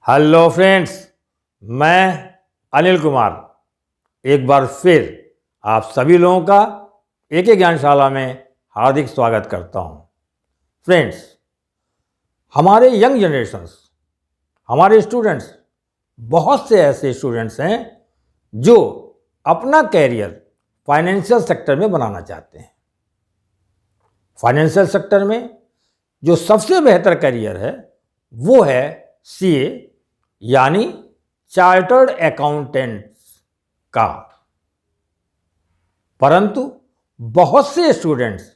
Hello friends, मैं अनिल कुमार एक बार फिर आप सभी लोगों का एक ज्ञानशाला में हार्दिक स्वागत करता हूं। फ्रेंड्स, हमारे यंग जनरेशन्स, हमारे स्टूडेंट्स, बहुत से ऐसे स्टूडेंट्स हैं जो अपना कैरियर फाइनेंशियल सेक्टर में बनाना चाहते हैं। फाइनेंशियल सेक्टर में जो सबसे बेहतर करियर है वो है सीए यानी चार्टर्ड अकाउंटेंट्स का। परंतु बहुत से स्टूडेंट्स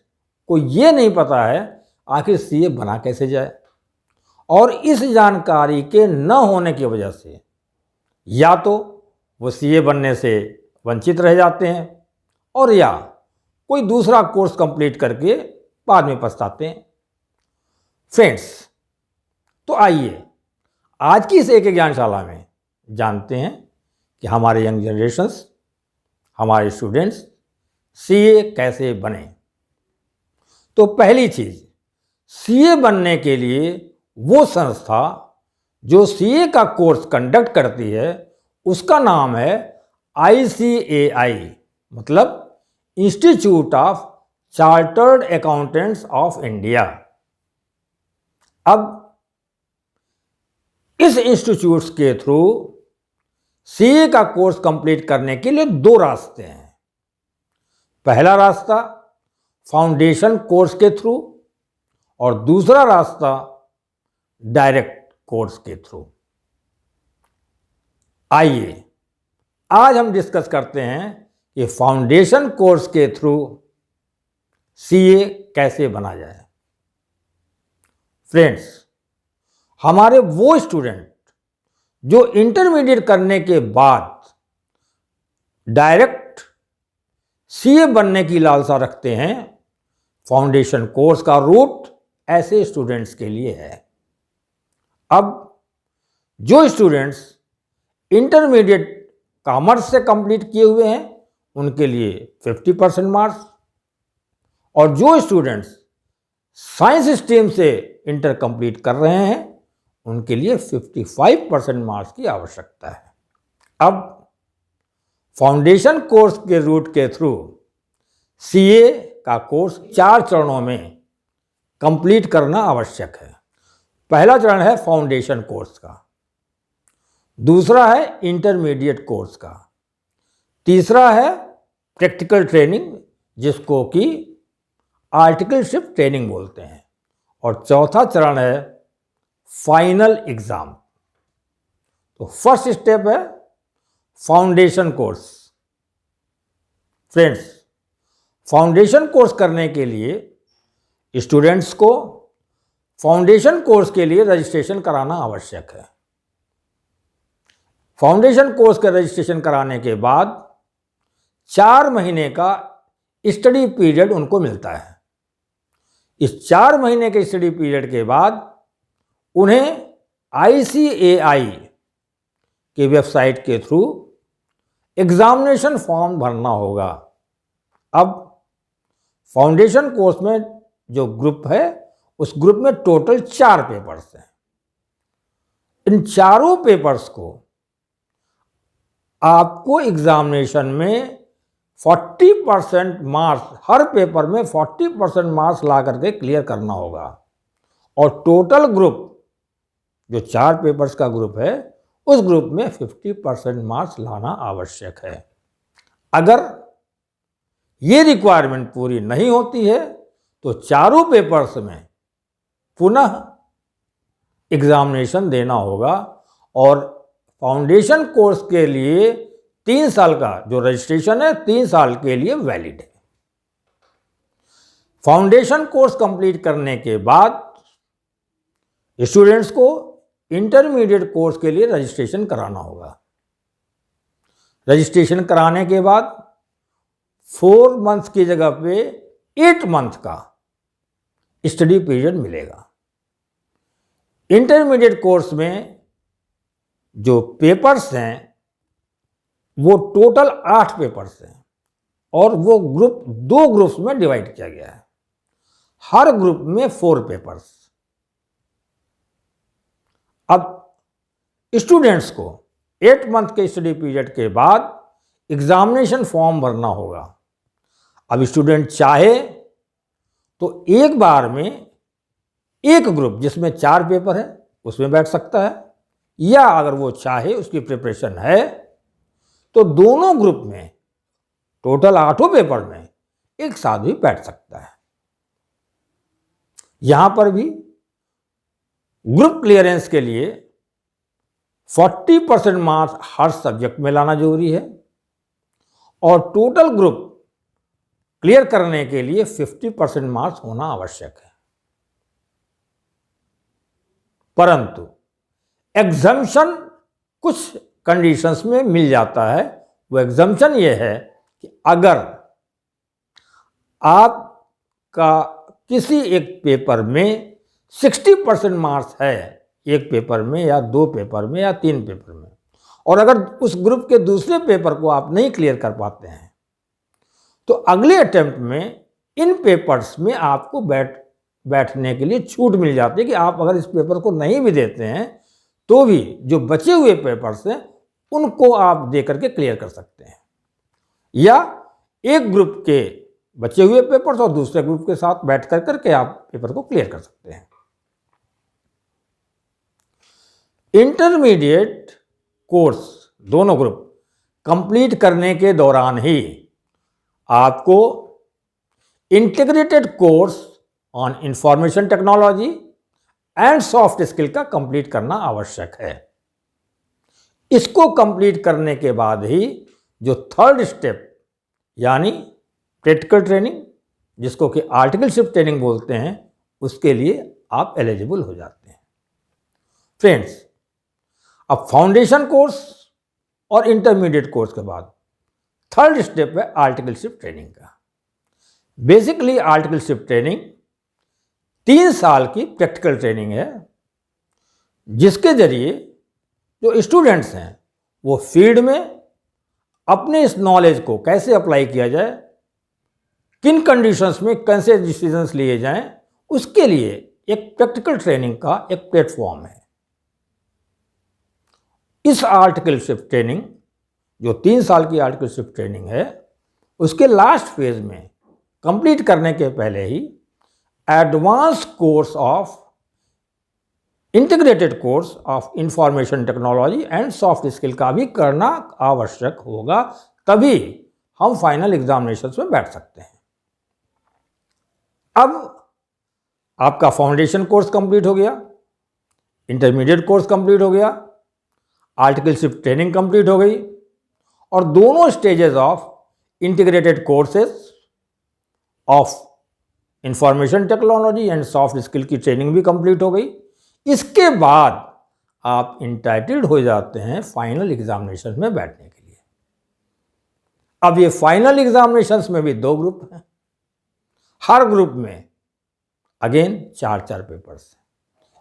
को ये नहीं पता है आखिर सीए बना कैसे जाए, और इस जानकारी के न होने की वजह से या तो वो सीए बनने से वंचित रह जाते हैं और या कोई दूसरा कोर्स कंप्लीट करके बाद में पछताते हैं। फ्रेंड्स, तो आइए आज की इस एक ज्ञानशाला में जानते हैं कि हमारे यंग जनरेशन्स, हमारे स्टूडेंट्स सीए कैसे बने। तो पहली चीज, सीए बनने के लिए वो संस्था जो सीए का कोर्स कंडक्ट करती है उसका नाम है ICAI, मतलब institute of chartered accountants of India. अब इस इंस्टीट्यूट्स के थ्रू सीए का कोर्स कंप्लीट करने के लिए दो रास्ते हैं। पहला रास्ता फाउंडेशन कोर्स के थ्रू और दूसरा रास्ता डायरेक्ट कोर्स के थ्रू। आइए आज हम डिस्कस करते हैं कि फाउंडेशन कोर्स के थ्रू सीए कैसे बना जाए। फ्रेंड्स, हमारे वो स्टूडेंट जो इंटरमीडिएट करने के बाद डायरेक्ट सीए बनने की लालसा रखते हैं, फाउंडेशन कोर्स का रूट ऐसे स्टूडेंट्स के लिए है। अब जो स्टूडेंट्स इंटरमीडिएट कॉमर्स से कंप्लीट किए हुए हैं उनके लिए 50% मार्क्स, और जो स्टूडेंट्स साइंस स्ट्रीम से इंटर कंप्लीट कर रहे हैं उनके लिए 55% मार्क्स की आवश्यकता है। अब फाउंडेशन कोर्स के रूट के थ्रू सीए का कोर्स 4 चरणों में कंप्लीट करना आवश्यक है। पहला चरण है फाउंडेशन कोर्स का, दूसरा है इंटरमीडिएट कोर्स का, तीसरा है प्रैक्टिकल ट्रेनिंग जिसको कि आर्टिकलशिप ट्रेनिंग बोलते हैं, और चौथा चरण है फाइनल एग्जाम। तो फर्स्ट स्टेप है foundation course. Friends, foundation course करने के लिए स्टूडेंट्स को फाउंडेशन कोर्स के लिए रजिस्ट्रेशन कराना आवश्यक है। फाउंडेशन कोर्स का रजिस्ट्रेशन कराने के बाद 4 महीने का स्टडी पीरियड उनको मिलता है। इस 4 महीने के स्टडी पीरियड के बाद उन्हें ICAI की वेबसाइट के थ्रू एग्जामिनेशन फॉर्म भरना होगा। अब फाउंडेशन कोर्स में जो ग्रुप है उस ग्रुप में टोटल 4 पेपर्स हैं। इन चारों पेपर्स को आपको एग्जामिनेशन में 40% मार्क्स, हर पेपर में 40% मार्क्स ला करके क्लियर करना होगा, और टोटल ग्रुप जो 4 पेपर्स का ग्रुप है उस ग्रुप में 50% मार्क्स लाना आवश्यक है। अगर ये रिक्वायरमेंट पूरी नहीं होती है तो चारों पेपर्स में पुनः एग्जामिनेशन देना होगा, और फाउंडेशन कोर्स के लिए 3 साल का जो रजिस्ट्रेशन है 3 साल के लिए वैलिड है। फाउंडेशन कोर्स कंप्लीट करने के बाद स्टूडेंट्स को इंटरमीडिएट कोर्स के लिए रजिस्ट्रेशन कराना होगा। रजिस्ट्रेशन कराने के बाद 4 मंथ्स की जगह पे 8 मंथ का स्टडी पीरियड मिलेगा। इंटरमीडिएट कोर्स में जो पेपर्स हैं वो टोटल 8 पेपर्स हैं, और वो ग्रुप 2 ग्रुप्स में डिवाइड किया गया है, हर ग्रुप में 4 पेपर्स। अब स्टूडेंट्स को 8 मंथ के स्टडी पीरियड के बाद एग्जामिनेशन फॉर्म भरना होगा। अब स्टूडेंट चाहे तो एक बार में एक ग्रुप जिसमें 4 पेपर है उसमें बैठ सकता है, या अगर वो चाहे उसकी प्रिपरेशन है तो दोनों ग्रुप में टोटल 8 पेपर में एक साथ भी बैठ सकता है। यहां पर भी ग्रुप क्लियरेंस के लिए 40% मार्क्स हर सब्जेक्ट में लाना जरूरी है और टोटल ग्रुप क्लियर करने के लिए 50% मार्क्स होना आवश्यक है। परंतु एग्जम्पशन कुछ कंडीशंस में मिल जाता है। वो एग्जम्पशन ये है कि अगर आपका किसी एक पेपर में 60% मार्क्स है, एक पेपर में या 2 पेपर में या 3 पेपर में, और अगर उस ग्रुप के दूसरे पेपर को आप नहीं क्लियर कर पाते हैं तो अगले अटेम्प्ट में इन पेपर्स में आपको बैठने के लिए छूट मिल जाती है कि आप अगर इस पेपर को नहीं भी देते हैं तो भी जो बचे हुए पेपर्स हैं उनको आप दे करके क्लियर कर सकते हैं, या एक ग्रुप के बचे हुए पेपर्स और दूसरे ग्रुप के साथ बैठ कर करके आप पेपर को क्लियर कर सकते हैं। इंटरमीडिएट कोर्स दोनों ग्रुप कंप्लीट करने के दौरान ही आपको integrated course on information technology and soft skill का कंप्लीट करना आवश्यक है। इसको कंप्लीट करने के बाद ही जो थर्ड स्टेप यानी प्रैक्टिकल ट्रेनिंग, जिसको कि आर्टिकलशिप ट्रेनिंग बोलते हैं, उसके लिए आप एलिजिबल हो जाते हैं। फ्रेंड्स, अब फाउंडेशन कोर्स और इंटरमीडिएट कोर्स के बाद थर्ड स्टेप है आर्टिकलशिप ट्रेनिंग का। बेसिकली आर्टिकलशिप ट्रेनिंग 3 साल की प्रैक्टिकल ट्रेनिंग है, जिसके जरिए जो स्टूडेंट्स हैं वो फील्ड में अपने इस नॉलेज को कैसे अप्लाई किया जाए, किन कंडीशंस में कैसे डिसीजंस लिए जाएं, उसके लिए एक प्रैक्टिकल ट्रेनिंग का एक प्लेटफॉर्म है। इस आर्टिकलशिप ट्रेनिंग जो 3 साल की आर्टिकलशिप ट्रेनिंग है, उसके लास्ट फेज में कंप्लीट करने के पहले ही advance course of integrated course of information technology and soft skill का भी करना आवश्यक होगा, तभी हम फाइनल एग्जामिनेशंस में बैठ सकते हैं। अब आपका फाउंडेशन कोर्स कंप्लीट हो गया, इंटरमीडिएट कोर्स कंप्लीट हो गया, आर्टिकलशिप ट्रेनिंग कंप्लीट हो गई और दोनों stages of integrated courses of information technology and soft skill की ट्रेनिंग भी कंप्लीट हो गई। इसके बाद आप इंटाइटल्ड हो जाते हैं फाइनल एग्जामिनेशन में बैठने के लिए। अब ये फाइनल एग्जामिनेशंस में भी 2 ग्रुप हैं, हर ग्रुप में अगेन 4 पेपर्स हैं।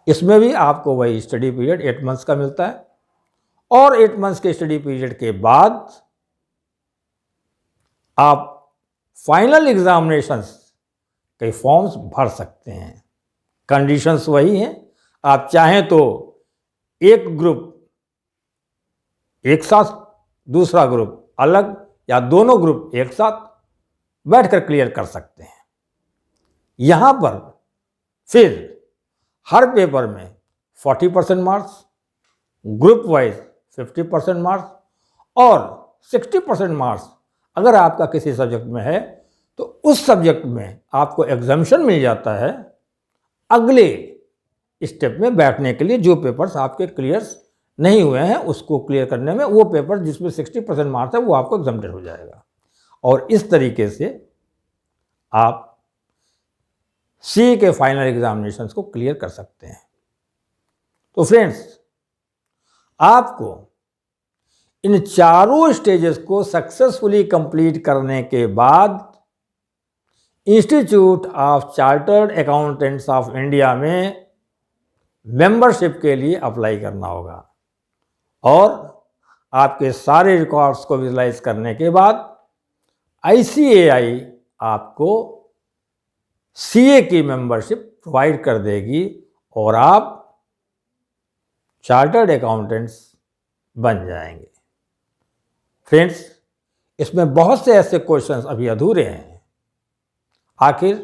इसमें भी आपको वही स्टडी पीरियड 8 मंथ्स का मिलता है और 8 मंथ्स के स्टडी पीरियड के बाद आप फाइनल एग्जामिनेशंस के फॉर्म्स भर सकते हैं। कंडीशंस वही हैं, आप चाहें तो एक ग्रुप एक साथ, दूसरा ग्रुप अलग, या दोनों ग्रुप एक साथ बैठकर क्लियर कर सकते हैं। यहां पर फिर हर पेपर में 40% मार्क्स, ग्रुप वाइज 50% मार्क्स और 60% मार्क्स अगर आपका किसी सब्जेक्ट में है तो उस सब्जेक्ट में आपको एग्जाम्शन मिल जाता है अगले स्टेप में बैठने के लिए। जो पेपर्स आपके क्लियर नहीं हुए हैं उसको क्लियर करने में, वो पेपर जिसमें 60% मार्क्स है वो आपको एग्जाम्प्टेड हो जाएगा और इस तरीके से आप सी के फाइनल एग्जामिनेशंस को क्लियर कर सकते हैं। तो फ्रेंड्स, आपको इन चारों स्टेजेस को सक्सेसफुली कंप्लीट करने के बाद institute of chartered accountants of India में मेंबरशिप के लिए अप्लाई करना होगा और आपके सारे रिकॉर्ड्स को विजुलाइज करने के बाद ICAI आपको CA की मेंबरशिप प्रोवाइड कर देगी और आप चार्टर्ड अकाउंटेंट्स बन जाएंगे। फ्रेंड्स, इसमें बहुत से ऐसे क्वेश्चंस अभी अधूरे हैं। आखिर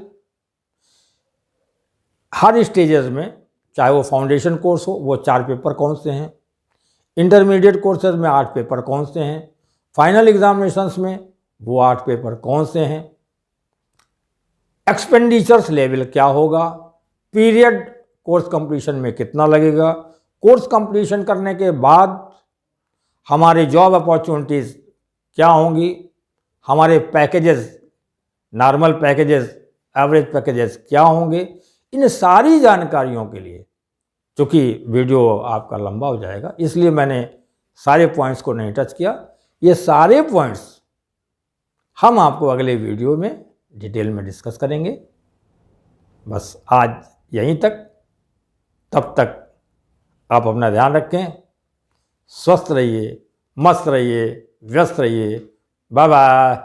हर स्टेजेस में, चाहे वो फाउंडेशन कोर्स हो, वो 4 पेपर कौन से हैं, इंटरमीडिएट कोर्सेज में 8 पेपर कौन से हैं, फाइनल एग्जामिनेशंस में वो 8 पेपर कौन से हैं, एक्सपेंडिचर्स लेवल क्या होगा, पीरियड कोर्स कंप्लीशन में कितना लगेगा, कोर्स कंप्लीशन करने के बाद हमारे जॉब अपॉर्चुनिटीज़ क्या होंगी, हमारे packages, normal packages, average packages क्या होंगे। इन सारी जानकारियों के लिए, चूँकि वीडियो आपका लंबा हो जाएगा इसलिए मैंने सारे पॉइंट्स को नहीं टच किया। ये सारे पॉइंट्स हम आपको अगले वीडियो में डिटेल में डिस्कस करेंगे। बस आज यहीं तक। तब तक आप अपना ध्यान रखें, स्वस्थ रहिए, मस्त रहिए, व्यस्त रहिए। Bye bye.